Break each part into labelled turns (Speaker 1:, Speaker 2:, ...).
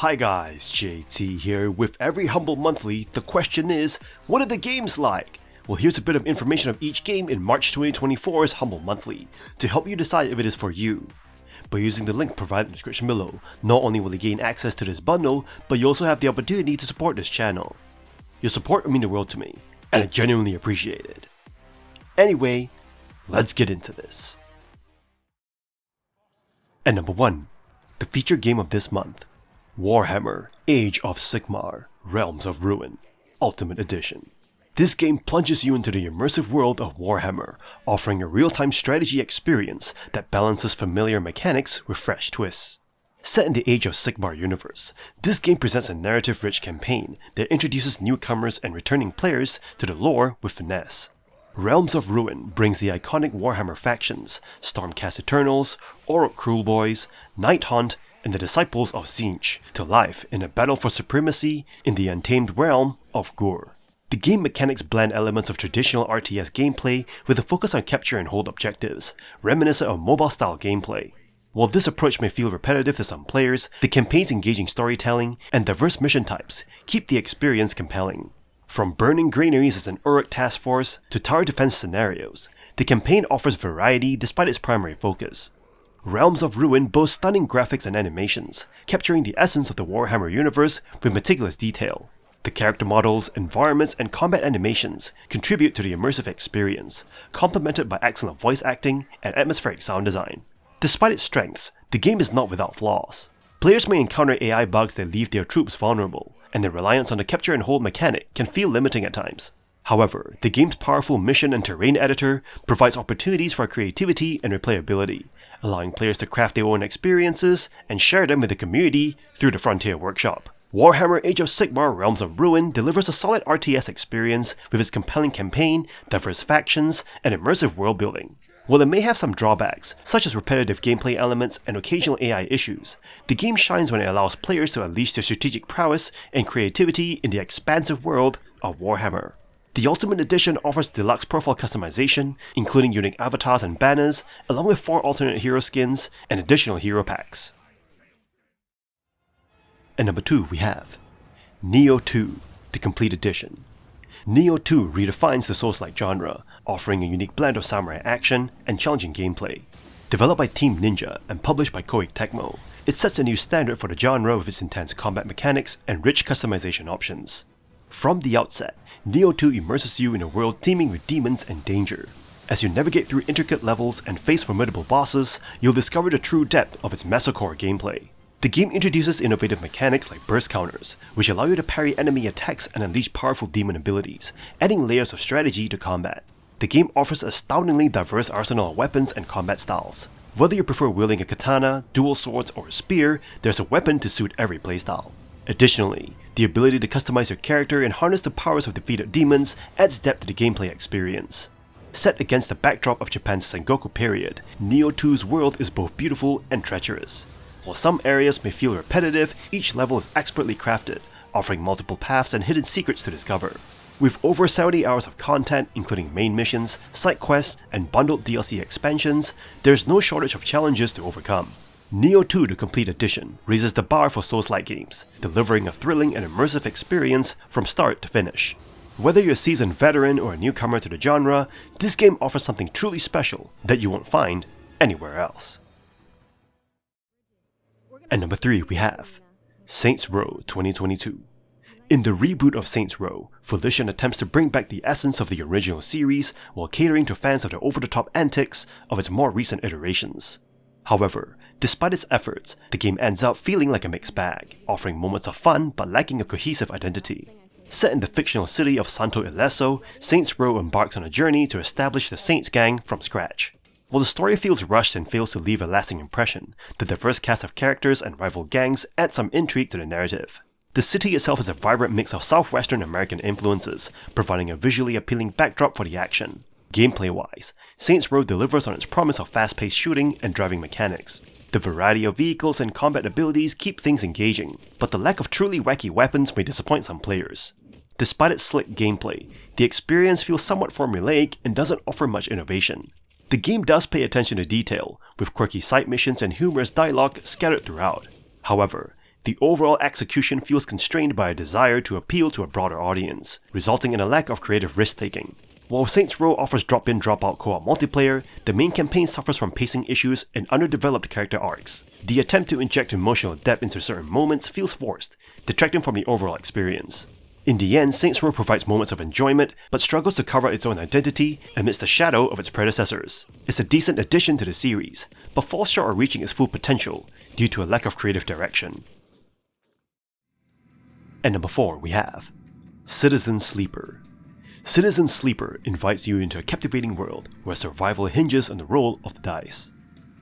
Speaker 1: Hi guys, JT here. With every Humble Monthly, the question is, what are the games like? Well, here's a bit of information of each game in March 2024's Humble Monthly, to help you decide if it is for you. By using the link provided in the description below, not only will you gain access to this bundle, but you also have the opportunity to support this channel. Your support will mean the world to me, and I genuinely appreciate it. Anyway, let's get into this. And number 1, the featured game of this month, Warhammer Age of Sigmar Realms of Ruin Ultimate Edition. This game plunges you into the immersive world of Warhammer, offering a real-time strategy experience that balances familiar mechanics with fresh twists. Set in the Age of Sigmar universe, this game presents a narrative-rich campaign that introduces newcomers and returning players to the lore with finesse. Realms of Ruin brings the iconic Warhammer factions, Stormcast Eternals, Orc Kruleboyz, Nighthaunt, and the Disciples of Tzeentch to life in a battle for supremacy in the untamed realm of Ghur. The game mechanics blend elements of traditional RTS gameplay with a focus on capture and hold objectives, reminiscent of mobile-style gameplay. While this approach may feel repetitive to some players, the campaign's engaging storytelling and diverse mission types keep the experience compelling. From burning granaries as an Uruk task force to tower defense scenarios, the campaign offers variety despite its primary focus. Realms of Ruin boasts stunning graphics and animations, capturing the essence of the Warhammer universe with meticulous detail. The character models, environments, and combat animations contribute to the immersive experience, complemented by excellent voice acting and atmospheric sound design. Despite its strengths, the game is not without flaws. Players may encounter AI bugs that leave their troops vulnerable, and their reliance on the capture and hold mechanic can feel limiting at times. However, the game's powerful mission and terrain editor provides opportunities for creativity and replayability, allowing players to craft their own experiences and share them with the community through the Frontier Workshop. Warhammer Age of Sigmar Realms of Ruin delivers a solid RTS experience with its compelling campaign, diverse factions, and immersive world building. While it may have some drawbacks, such as repetitive gameplay elements and occasional AI issues, the game shines when it allows players to unleash their strategic prowess and creativity in the expansive world of Warhammer. The Ultimate Edition offers deluxe profile customization, including unique avatars and banners, along with 4 alternate hero skins and additional hero packs. And number 2 we have Nioh 2, the Complete Edition. Nioh 2 redefines the Souls-like genre, offering a unique blend of samurai action and challenging gameplay. Developed by Team Ninja and published by Koei Tecmo, it sets a new standard for the genre with its intense combat mechanics and rich customization options. From the outset, Nioh 2 immerses you in a world teeming with demons and danger. As you navigate through intricate levels and face formidable bosses, you'll discover the true depth of its mesocore gameplay. The game introduces innovative mechanics like burst counters, which allow you to parry enemy attacks and unleash powerful demon abilities, adding layers of strategy to combat. The game offers an astoundingly diverse arsenal of weapons and combat styles. Whether you prefer wielding a katana, dual swords, or a spear, there's a weapon to suit every playstyle. Additionally, the ability to customize your character and harness the powers of defeated demons adds depth to the gameplay experience. Set against the backdrop of Japan's Sengoku period, Nioh 2's world is both beautiful and treacherous. While some areas may feel repetitive, each level is expertly crafted, offering multiple paths and hidden secrets to discover. With over 70 hours of content, including main missions, side quests, and bundled DLC expansions, there's no shortage of challenges to overcome. Nioh 2 The Complete Edition raises the bar for Souls-like games, delivering a thrilling and immersive experience from start to finish. Whether you're a seasoned veteran or a newcomer to the genre, this game offers something truly special that you won't find anywhere else. And number 3 we have Saints Row 2022. In the reboot of Saints Row, Volition attempts to bring back the essence of the original series while catering to fans of the over-the-top antics of its more recent iterations. However, despite its efforts, the game ends up feeling like a mixed bag, offering moments of fun but lacking a cohesive identity. Set in the fictional city of Santo Ileso, Saints Row embarks on a journey to establish the Saints gang from scratch. While the story feels rushed and fails to leave a lasting impression, the diverse cast of characters and rival gangs add some intrigue to the narrative. The city itself is a vibrant mix of southwestern American influences, providing a visually appealing backdrop for the action. Gameplay-wise, Saints Row delivers on its promise of fast-paced shooting and driving mechanics. The variety of vehicles and combat abilities keep things engaging, but the lack of truly wacky weapons may disappoint some players. Despite its slick gameplay, the experience feels somewhat formulaic and doesn't offer much innovation. The game does pay attention to detail, with quirky side missions and humorous dialogue scattered throughout. However, the overall execution feels constrained by a desire to appeal to a broader audience, resulting in a lack of creative risk-taking. While Saints Row offers drop-in drop-out co-op multiplayer, the main campaign suffers from pacing issues and underdeveloped character arcs. The attempt to inject emotional depth into certain moments feels forced, detracting from the overall experience. In the end, Saints Row provides moments of enjoyment, but struggles to carve out its own identity amidst the shadow of its predecessors. It's a decent addition to the series, but falls short of reaching its full potential due to a lack of creative direction. And number 4 we have Citizen Sleeper. Citizen Sleeper invites you into a captivating world where survival hinges on the roll of the dice.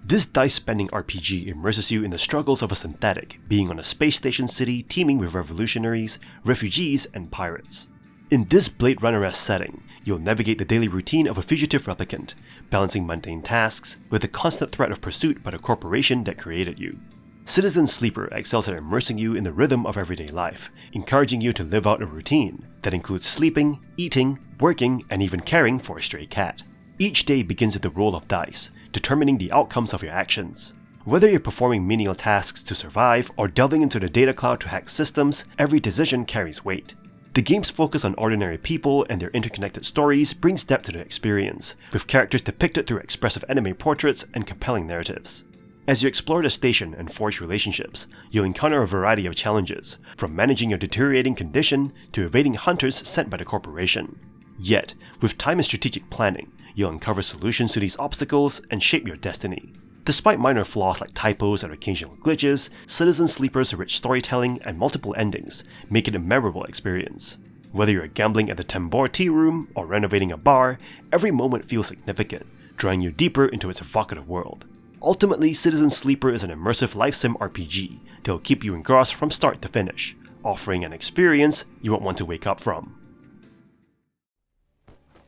Speaker 1: This dice-spending RPG immerses you in the struggles of a synthetic, being on a space station city teeming with revolutionaries, refugees, and pirates. In this Blade Runner-esque setting, you'll navigate the daily routine of a fugitive replicant, balancing mundane tasks with the constant threat of pursuit by the corporation that created you. Citizen Sleeper excels at immersing you in the rhythm of everyday life, encouraging you to live out a routine that includes sleeping, eating, working, and even caring for a stray cat. Each day begins with the roll of dice, determining the outcomes of your actions. Whether you're performing menial tasks to survive or delving into the data cloud to hack systems, every decision carries weight. The game's focus on ordinary people and their interconnected stories brings depth to the experience, with characters depicted through expressive anime portraits and compelling narratives. As you explore the station and forge relationships, you'll encounter a variety of challenges, from managing your deteriorating condition to evading hunters sent by the corporation. Yet, with time and strategic planning, you'll uncover solutions to these obstacles and shape your destiny. Despite minor flaws like typos and occasional glitches, Citizen Sleeper's rich storytelling and multiple endings make it a memorable experience. Whether you're gambling at the Tambor Tea Room or renovating a bar, every moment feels significant, drawing you deeper into its evocative world. Ultimately, Citizen Sleeper is an immersive life sim RPG that will keep you engrossed from start to finish, offering an experience you won't want to wake up from.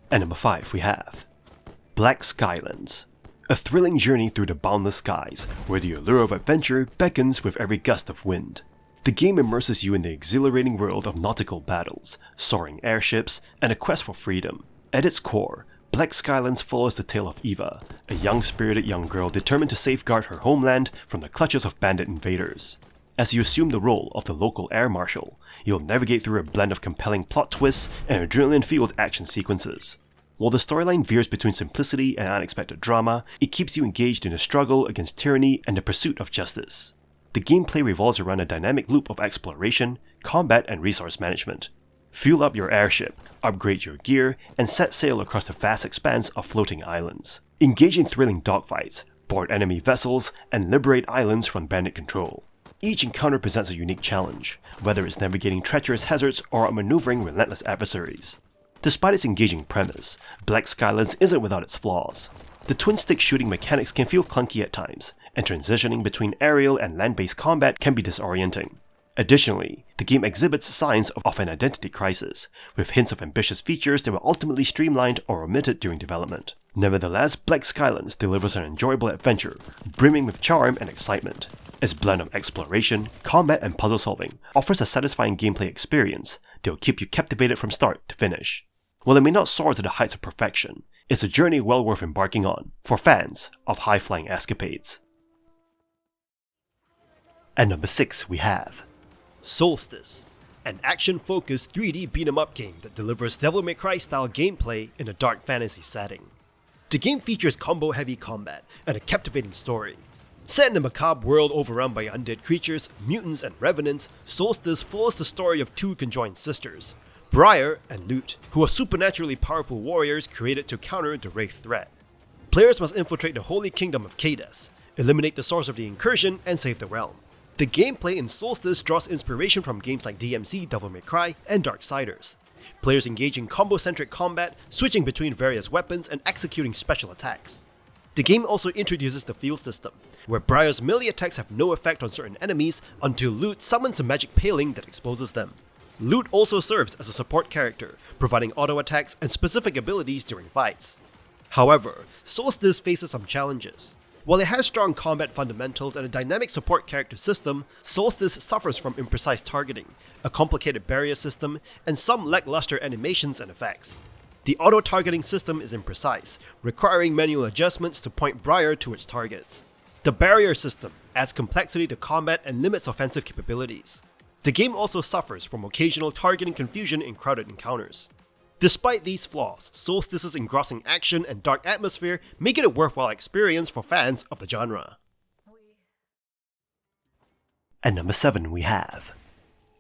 Speaker 1: And number 5 we have Black Skylands. A thrilling journey through the boundless skies, where the allure of adventure beckons with every gust of wind. The game immerses you in the exhilarating world of nautical battles, soaring airships, and a quest for freedom. At its core, Black Skylands follows the tale of Eva, a young-spirited young girl determined to safeguard her homeland from the clutches of bandit invaders. As you assume the role of the local air marshal, you'll navigate through a blend of compelling plot twists and adrenaline-fueled action sequences. While the storyline veers between simplicity and unexpected drama, it keeps you engaged in the struggle against tyranny and the pursuit of justice. The gameplay revolves around a dynamic loop of exploration, combat, and resource management. Fuel up your airship, upgrade your gear, and set sail across the vast expanse of floating islands. Engage in thrilling dogfights, board enemy vessels, and liberate islands from bandit control. Each encounter presents a unique challenge, whether it's navigating treacherous hazards or maneuvering relentless adversaries. Despite its engaging premise, Black Skylands isn't without its flaws. The twin-stick shooting mechanics can feel clunky at times, and transitioning between aerial and land-based combat can be disorienting. Additionally, the game exhibits signs of an identity crisis, with hints of ambitious features that were ultimately streamlined or omitted during development. Nevertheless, Black Skylands delivers an enjoyable adventure, brimming with charm and excitement. Its blend of exploration, combat, and puzzle solving offers a satisfying gameplay experience that will keep you captivated from start to finish. While it may not soar to the heights of perfection, it's a journey well worth embarking on for fans of high-flying escapades. At number 6 we have Soulstice, an action-focused 3D beat-em-up game that delivers Devil May Cry style gameplay in a dark fantasy setting. The game features combo-heavy combat and a captivating story. Set in a macabre world overrun by undead creatures, mutants, and revenants, Soulstice follows the story of two conjoined sisters, Briar and Lute, who are supernaturally powerful warriors created to counter the Wraith threat. Players must infiltrate the holy kingdom of Cades, eliminate the source of the incursion, and save the realm. The gameplay in Soulstice draws inspiration from games like DMC, Devil May Cry, and Darksiders. Players engage in combo-centric combat, switching between various weapons and executing special attacks. The game also introduces the field system, where Briar's melee attacks have no effect on certain enemies until Lute summons a magic paling that exposes them. Lute also serves as a support character, providing auto attacks and specific abilities during fights. However, Soulstice faces some challenges. While it has strong combat fundamentals and a dynamic support character system, Soulstice suffers from imprecise targeting, a complicated barrier system, and some lackluster animations and effects. The auto-targeting system is imprecise, requiring manual adjustments to point Briar to its targets. The barrier system,
Speaker 2: adds complexity to combat and limits offensive capabilities. The game also suffers from occasional targeting confusion in crowded encounters. Despite these flaws, Soulstice's engrossing action and dark atmosphere make it a worthwhile experience for fans of the genre.
Speaker 1: At number 7 we have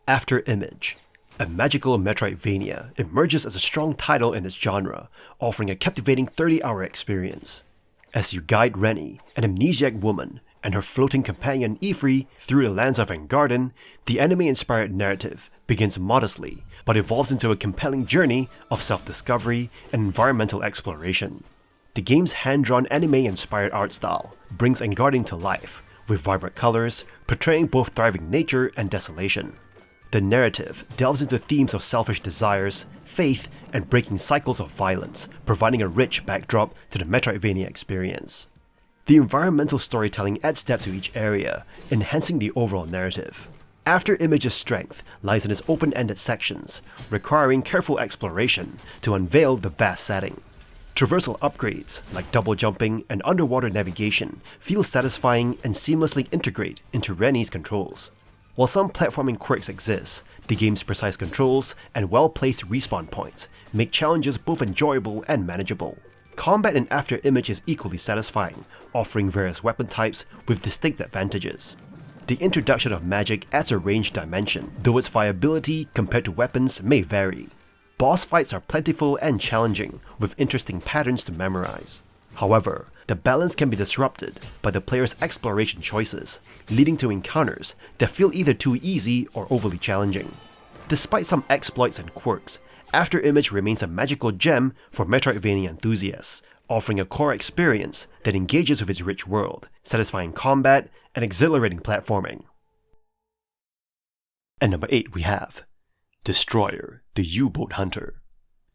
Speaker 1: Afterimage. A magical Metroidvania emerges as a strong title in its genre, offering a captivating 30-hour experience. As you guide Rennie, an amnesiac woman, and her floating companion Ifri through the lands of Engarden, the anime-inspired narrative begins modestly but evolves into a compelling journey of self-discovery and environmental exploration. The game's hand-drawn anime-inspired art style brings Engarden to life, with vibrant colors portraying both thriving nature and desolation. The narrative delves into themes of selfish desires, faith, and breaking cycles of violence, providing a rich backdrop to the Metroidvania experience. The environmental storytelling adds depth to each area, enhancing the overall narrative. Afterimage's strength lies in its open-ended sections, requiring careful exploration to unveil the vast setting. Traversal upgrades, like double jumping and underwater navigation, feel satisfying and seamlessly integrate into Rennie's controls. While some platforming quirks exist, the game's precise controls and well-placed respawn points make challenges both enjoyable and manageable. Combat in Afterimage is equally satisfying, offering various weapon types with distinct advantages. The introduction of magic adds a ranged dimension, though its viability compared to weapons may vary. Boss fights are plentiful and challenging, with interesting patterns to memorize. However, the balance can be disrupted by the player's exploration choices, leading to encounters that feel either too easy or overly challenging. Despite some exploits and quirks, Afterimage remains a magical gem for Metroidvania enthusiasts, offering a core experience that engages with its rich world, satisfying combat, and exhilarating platforming. At number 8 we have Destroyer, the U-Boat Hunter.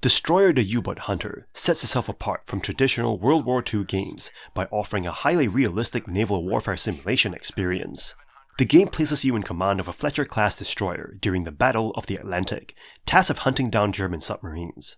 Speaker 1: Destroyer the U-Boat Hunter sets itself apart from traditional World War II games by offering a highly realistic naval warfare simulation experience. The game places you in command of a Fletcher-class destroyer during the Battle of the Atlantic, tasked with hunting down German submarines.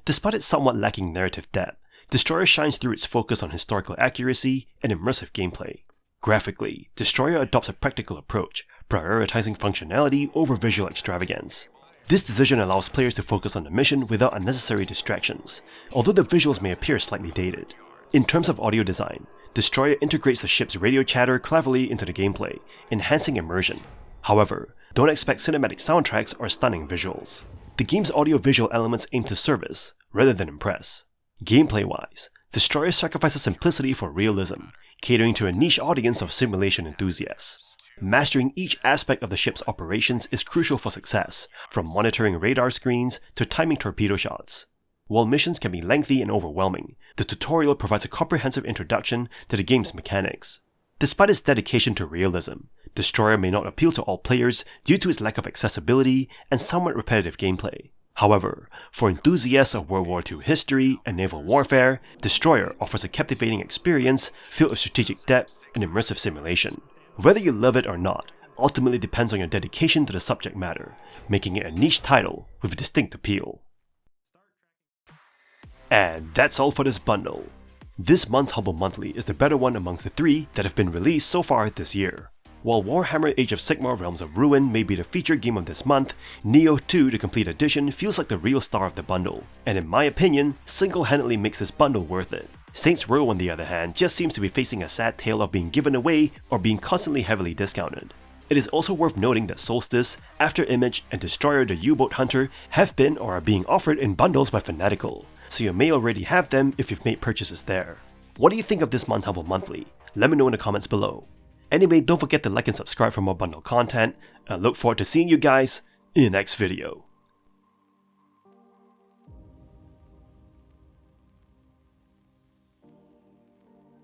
Speaker 1: Despite its somewhat lacking narrative depth, Destroyer shines through its focus on historical accuracy and immersive gameplay. Graphically, Destroyer adopts a practical approach, prioritizing functionality over visual extravagance. This decision allows players to focus on the mission without unnecessary distractions, although the visuals may appear slightly dated. In terms of audio design, Destroyer integrates the ship's radio chatter cleverly into the gameplay, enhancing immersion. However, don't expect cinematic soundtracks or stunning visuals. The game's audio-visual elements aim to service, rather than impress. Gameplay-wise, Destroyer sacrifices simplicity for realism, catering to a niche audience of simulation enthusiasts. Mastering each aspect of the ship's operations is crucial for success, from monitoring radar screens to timing torpedo shots. While missions can be lengthy and overwhelming, the tutorial provides a comprehensive introduction to the game's mechanics. Despite its dedication to realism, Destroyer may not appeal to all players due to its lack of accessibility and somewhat repetitive gameplay. However, for enthusiasts of World War II history and naval warfare, Destroyer offers a captivating experience filled with strategic depth and immersive simulation. Whether you love it or not ultimately depends on your dedication to the subject matter, making it a niche title with distinct appeal. And that's all for this bundle. This month's Humble Monthly is the better one amongst the 3 that have been released so far this year. While Warhammer Age of Sigmar Realms of Ruin may be the featured game of this month, Nioh 2 The Complete Edition feels like the real star of the bundle, and in my opinion, single-handedly makes this bundle worth it. Saints Row, on the other hand, just seems to be facing a sad tale of being given away or being constantly heavily discounted. It is also worth noting that Soulstice, Afterimage, and Destroyer the U-Boat Hunter have been or are being offered in bundles by Fanatical, so you may already have them if you've made purchases there. What do you think of this month's Humble Monthly? Let me know in the comments below. Anyway, don't forget to like and subscribe for more bundle content, and I look forward to seeing you guys in the next video.